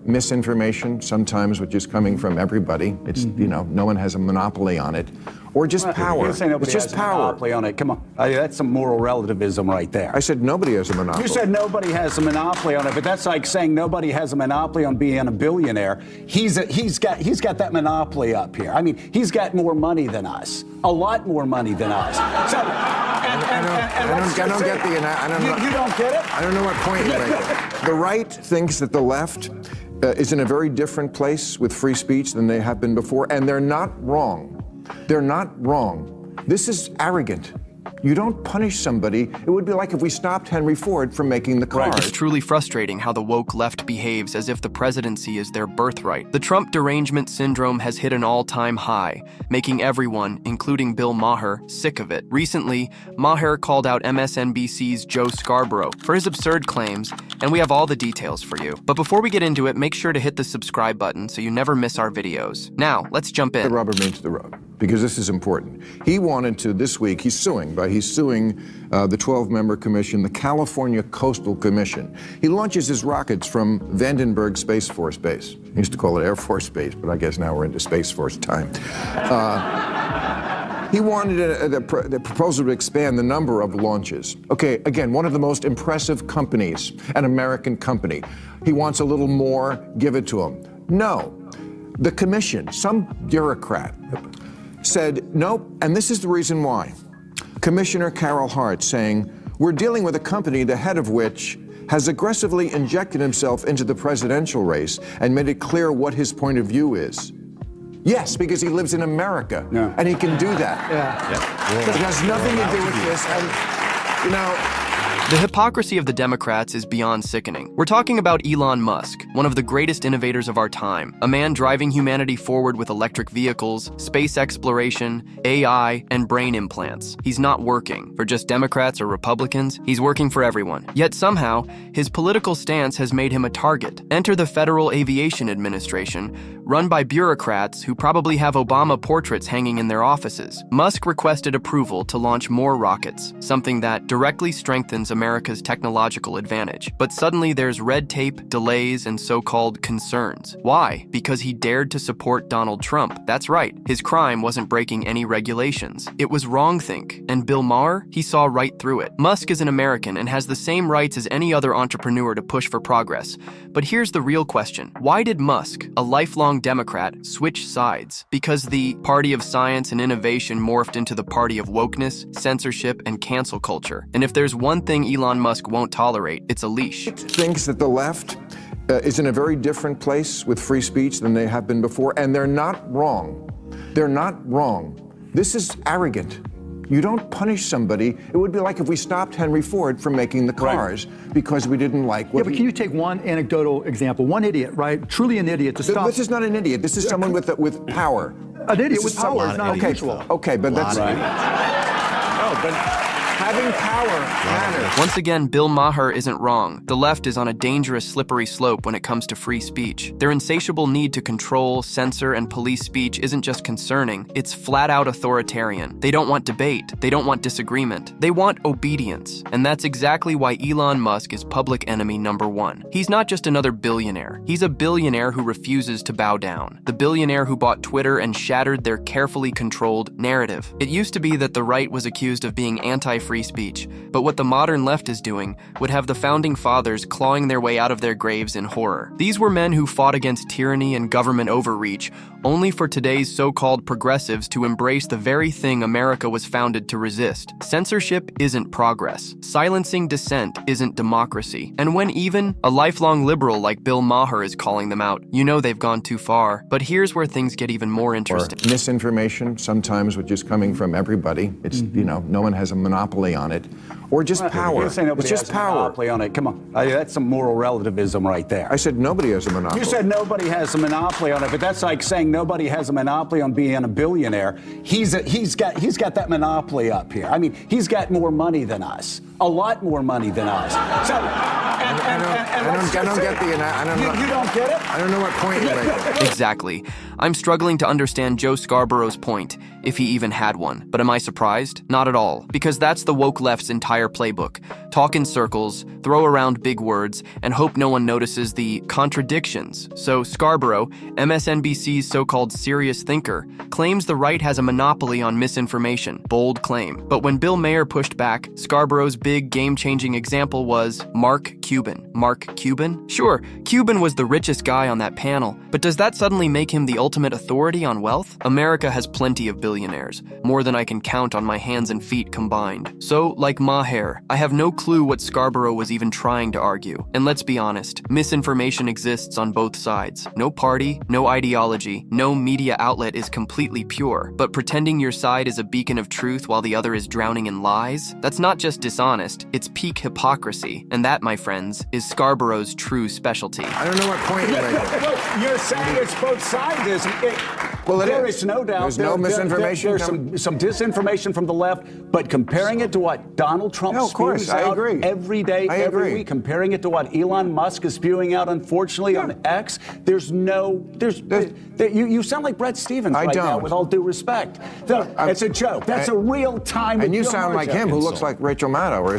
misinformation sometimes, which is coming from everybody. It's, no one has a monopoly on it. Or just power. You're saying nobody has a monopoly on it. Come on. That's some moral relativism right there. I said nobody has a monopoly. You said nobody has a monopoly on it, but that's like saying nobody has a monopoly on being a billionaire. He's got that monopoly up here. I mean, he's got more money than us. A lot more money than us. So, I don't get the... You don't get it? I don't know what point you're making. The right thinks that the left is in a very different place with free speech than they have been before, and they're not wrong. They're not wrong. This is arrogant. You don't punish somebody. It would be like if we stopped Henry Ford from making the cars. It's truly frustrating how the woke left behaves as if the presidency is their birthright. The Trump derangement syndrome has hit an all-time high, making everyone, including Bill Maher, sick of it. Recently, Maher called out MSNBC's Joe Scarborough for his absurd claims, and we have all the details for you. But before we get into it, make sure to hit the subscribe button so you never miss our videos. Now, let's jump in. The rubber meets the road, because this is important. He wanted to, this week, he's suing the 12-member commission, the California Coastal Commission. He launches his rockets from Vandenberg Space Force Base. He used to call it Air Force Base, but I guess now we're into Space Force time. He wanted the proposal to expand the number of launches. Okay, again, one of the most impressive companies, an American company. He wants a little more, give it to him. No. The commission, some bureaucrat, said nope, and this is the reason why. Commissioner Carol Hart saying, we're dealing with a company, the head of which has aggressively injected himself into the presidential race and made it clear what his point of view is. Yes, because he lives in America, and he can do that. It has nothing to do with this, and, The hypocrisy of the Democrats is beyond sickening. We're talking about Elon Musk, one of the greatest innovators of our time, a man driving humanity forward with electric vehicles, space exploration, AI, and brain implants. He's not working for just Democrats or Republicans, he's working for everyone. Yet somehow, his political stance has made him a target. Enter the Federal Aviation Administration, run by bureaucrats who probably have Obama portraits hanging in their offices. Musk requested approval to launch more rockets, something that directly strengthens America's technological advantage. But suddenly there's red tape, delays, and so-called concerns. Why? Because he dared to support Donald Trump. That's right. His crime wasn't breaking any regulations. It was wrongthink. And Bill Maher? He saw right through it. Musk is an American and has the same rights as any other entrepreneur to push for progress. But here's the real question. Why did Musk, a lifelong Democrat, switch sides? Because the party of science and innovation morphed into the party of wokeness, censorship, and cancel culture. And if there's one thing Elon Musk won't tolerate, it's a leash. Thinks that the left is in a very different place with free speech than they have been before, and they're not wrong. They're not wrong. This is arrogant. You don't punish somebody. It would be like if we stopped Henry Ford from making the cars because we didn't like what but can you take one anecdotal example? One idiot, right? Truly an idiot to stop. This is not an idiot. This is someone with power. An idiot with power is not unusual. Okay, but that's... Oh, but... Having power matters. Once again, Bill Maher isn't wrong. The left is on a dangerous, slippery slope when it comes to free speech. Their insatiable need to control, censor, and police speech isn't just concerning, it's flat-out authoritarian. They don't want debate. They don't want disagreement. They want obedience. And that's exactly why Elon Musk is public enemy number one. He's not just another billionaire. He's a billionaire who refuses to bow down. The billionaire who bought Twitter and shattered their carefully controlled narrative. It used to be that the right was accused of being anti-free speech, but what the modern left is doing would have the founding fathers clawing their way out of their graves in horror. These were men who fought against tyranny and government overreach, only for today's so-called progressives to embrace the very thing America was founded to resist. Censorship isn't progress. Silencing dissent isn't democracy. And when even a lifelong liberal like Bill Maher is calling them out, you know they've gone too far. But here's where things get even more interesting. Or misinformation, sometimes, which is coming from everybody. It's, no one has a monopoly on it. Or just power. You're saying nobody has a monopoly on it. Come on. That's some moral relativism right there. I said nobody has a monopoly. You said nobody has a monopoly on it, but that's like saying nobody has a monopoly on being a billionaire. He's got that monopoly up here. I mean, he's got more money than us. A lot more money than us. So, I don't get the... You don't get it? I don't know what point you're making. Exactly. I'm struggling to understand Joe Scarborough's point. if he even had one. But am I surprised? Not at all, because that's the woke left's entire playbook. Talk in circles, throw around big words, and hope no one notices the contradictions. So Scarborough, MSNBC's so-called serious thinker, claims the right has a monopoly on misinformation. Bold claim. But when Bill Maher pushed back, Scarborough's big game-changing example was Mark Cuban. Mark Cuban? Sure, Cuban was the richest guy on that panel, but does that suddenly make him the ultimate authority on wealth? America has plenty of billionaires, more than I can count on my hands and feet combined. So, like Maher, I have no clue what Scarborough was even trying to argue. And let's be honest, misinformation exists on both sides. No party, no ideology, no media outlet is completely pure, but pretending your side is a beacon of truth while the other is drowning in lies? That's not just dishonest, it's peak hypocrisy. And that, my friends, is Scarborough's true specialty. I don't know what point you're making. Well, you're saying it's both sides, isn't it? Well, there is no doubt. There's no misinformation. There's some disinformation from the left, but comparing it to what Donald Trump spews out every day, every week, comparing it to what Elon Musk is spewing out, unfortunately, on X, you sound like Brett Stevens now, with all due respect. It's a joke. That's a real-time And you sound like him, who looks like Rachel Maddow. Or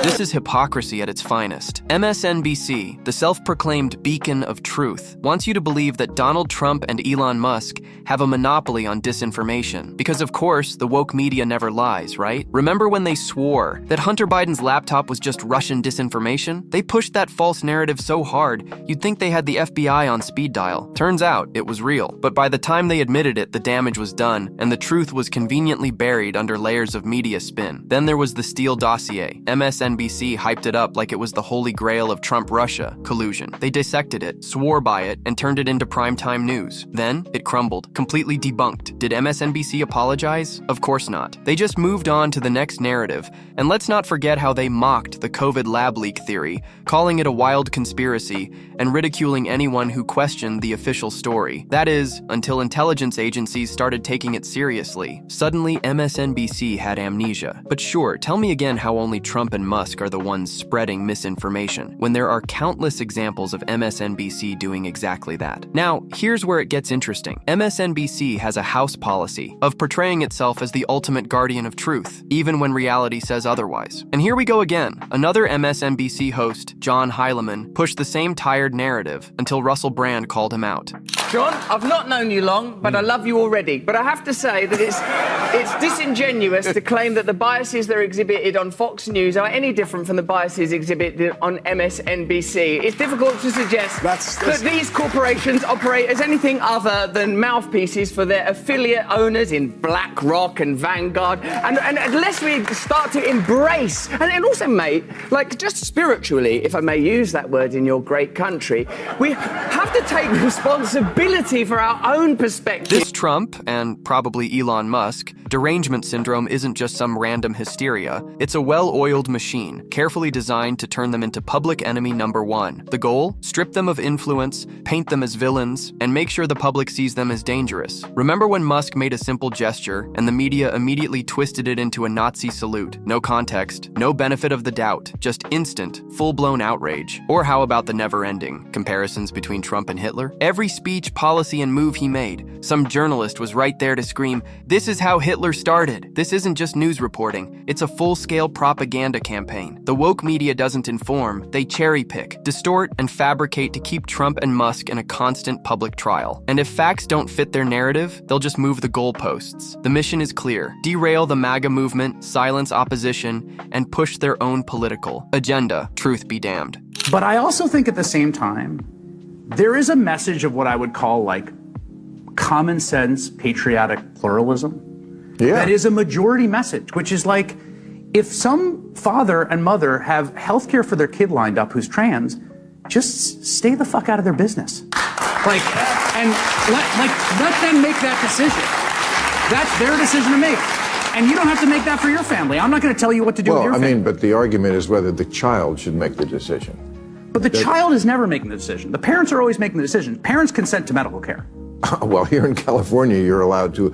This is hypocrisy at its finest. MSNBC, the self-proclaimed beacon of truth, wants you to believe that Donald Trump and Elon Musk have a monopoly on disinformation. Because of course, the woke media never lies, right? Remember when they swore that Hunter Biden's laptop was just Russian disinformation? They pushed that false narrative so hard, you'd think they had the FBI on speed dial. Turns out, it was real. But by the time they admitted it, the damage was done, and the truth was conveniently buried under layers of media spin. Then there was the Steele dossier. MSNBC hyped it up like it was the holy grail of Trump-Russia collusion. They dissected it, swore by it, and turned it into primetime news. Then, it crumbled, completely debunked. Did MSNBC apologize? Of course not. They just moved on to the next narrative. And let's not forget how they mocked the COVID lab leak theory, calling it a wild conspiracy, and ridiculing anyone who questioned the official story. That is, until intelligence agencies started taking it seriously. Suddenly, MSNBC had amnesia. But sure, tell me again how only Trump and Musk are the ones spreading misinformation, when there are countless examples of MSNBC doing exactly that. Now, here's where it gets interesting. MSNBC has a house policy of portraying itself as the ultimate guardian of truth, even when reality says otherwise. And here we go again. Another MSNBC host, John Heilemann, pushed the same tired narrative until Russell Brand called him out. John, I've not known you long, but I love you already. But I have to say that it's disingenuous to claim that the biases that are exhibited on Fox News are any different from the biases exhibited on MSNBC. It's difficult to suggest that these corporations operate as anything other than mouthpieces for their affiliate owners in BlackRock and Vanguard. And unless we start to embrace, and also, mate, like just spiritually, if I may use that word in your great country, we have to take responsibility for our own perspective. This Trump, and probably Elon Musk, derangement syndrome isn't just some random hysteria. It's a well-oiled machine, carefully designed to turn them into public enemy number one. The goal? Strip them of influence, paint them as villains, and make sure the public sees them as dangerous. Remember when Musk made a simple gesture, and the media immediately twisted it into a Nazi salute? No context, no benefit of the doubt, just instant, full-blown outrage. Or how about the never-ending comparisons between Trump and Hitler? Every speech, policy, and move he made, some journalist was right there to scream, "This is how Hitler started." This isn't just news reporting, it's a full-scale propaganda campaign. The woke media doesn't inform, they cherry-pick, distort, and fabricate to keep Trump and Musk in a constant public trial. And if facts don't fit their narrative, they'll just move the goalposts. The mission is clear: derail the MAGA movement, silence opposition, and push their own political agenda, truth be damned. But I also think at the same time, there is a message of what I would call like common sense, patriotic pluralism. Yeah. That is a majority message, which is like, if some father and mother have health care for their kid lined up who's trans, just stay the fuck out of their business. Like, and let them make that decision. That's their decision to make. And you don't have to make that for your family. I'm not going to tell you what to do with your family. But the argument is whether the child should make the decision. But the child is never making the decision. The parents are always making the decision. Parents consent to medical care. Well, here in California, you're allowed to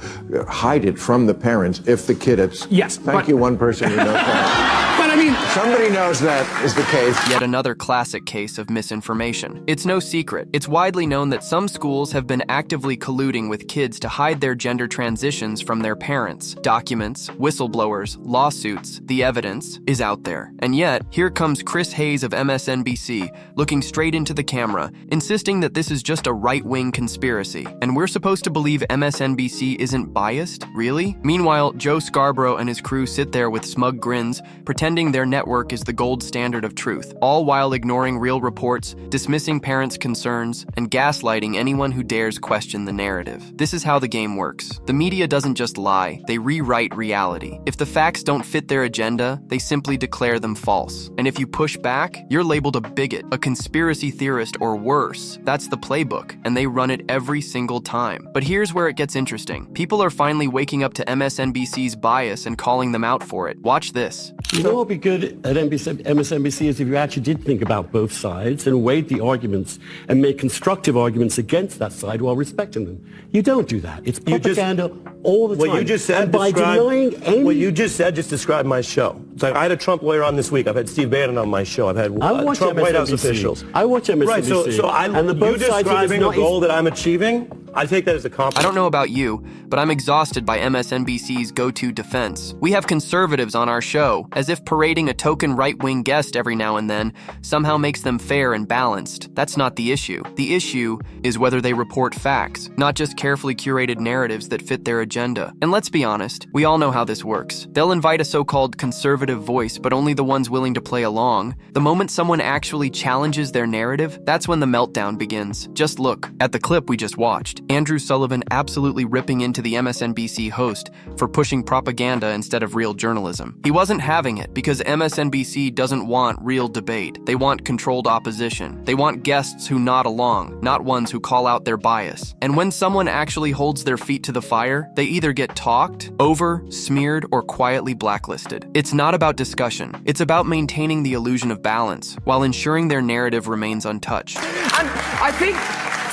hide it from the parents if the kid is. Yes. Thank you, one person who knows that. But I mean, Somebody knows that is the case. Yet another classic case of misinformation. It's no secret. It's widely known that some schools have been actively colluding with kids to hide their gender transitions from their parents. Documents, whistleblowers, lawsuits, the evidence is out there. And yet, here comes Chris Hayes of MSNBC, looking straight into the camera, insisting that this is just a right-wing conspiracy. And we're supposed to believe MSNBC isn't biased? Really? Meanwhile, Joe Scarborough and his crew sit there with smug grins, pretending their network is the gold standard of truth, all while ignoring real reports, dismissing parents' concerns, and gaslighting anyone who dares question the narrative. This is how the game works. The media doesn't just lie, they rewrite reality. If the facts don't fit their agenda, they simply declare them false. And if you push back, you're labeled a bigot, a conspiracy theorist, or worse. That's the playbook, and they run it every single time. But here's where it gets interesting. People are finally waking up to MSNBC's bias and calling them out for it. Watch this. You know what would be good at MSNBC is if you actually did think about both sides and weighed the arguments and made constructive arguments against that side while respecting them. You don't do that. It's propaganda all the time. What you just said, and by denying any... What you just said just described my show. It's like I had a Trump lawyer on this week. I've had Steve Bannon on my show. I've had Trump White House officials. I watch MSNBC. Right, so you describing a goal that I'm achieving, I take that as a compliment. I don't know about you, but I'm exhausted by MSNBC's go-to defense. We have conservatives on our show, as if parading a token right-wing guest every now and then somehow makes them fair and balanced. That's not the issue. The issue is whether they report facts, not just carefully curated narratives that fit their agenda. And let's be honest, we all know how this works. They'll invite a so-called conservative voice, but only the ones willing to play along. The moment someone actually challenges their narrative, that's when the meltdown begins. Just look at the clip we just watched. Andrew Sullivan absolutely ripping into the MSNBC host for pushing propaganda instead of real journalism. He wasn't having it because MSNBC doesn't want real debate. They want controlled opposition. They want guests who nod along, not ones who call out their bias. And when someone actually holds their feet to the fire, they either get talked over, smeared, or quietly blacklisted. It's not about discussion. It's about maintaining the illusion of balance while ensuring their narrative remains untouched. And I think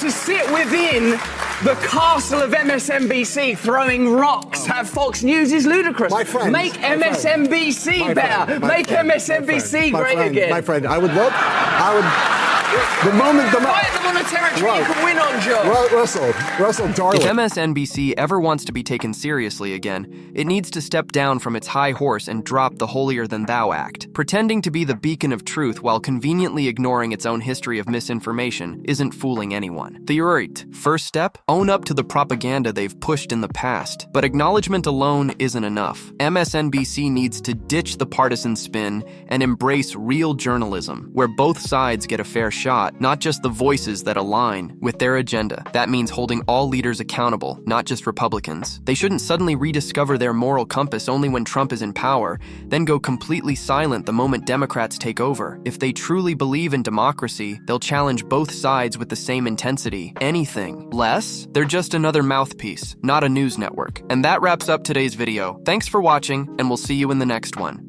to sit within the castle of MSNBC throwing rocks at Fox News is ludicrous. My friend, Make MSNBC better. Make MSNBC great again. My friend, I would. The moment fight them on a territory you can win on, Joe. Russell Darwin. If MSNBC ever wants to be taken seriously again, it needs to step down from its high horse and drop the holier-than-thou act. Pretending to be the beacon of truth while conveniently ignoring its own history of misinformation isn't fooling anyone. The first step? Own up to the propaganda they've pushed in the past. But acknowledgement alone isn't enough. MSNBC needs to ditch the partisan spin and embrace real journalism, where both sides get a fair shot, not just the voices that align with their agenda. That means holding all leaders accountable, not just Republicans. They shouldn't suddenly rediscover their moral compass only when Trump is in power, then go completely silent the moment Democrats take over. If they truly believe in democracy, they'll challenge both sides with the same intensity. Anything less, they're just another mouthpiece, not a news network. And that wraps up today's video. Thanks for watching, and we'll see you in the next one.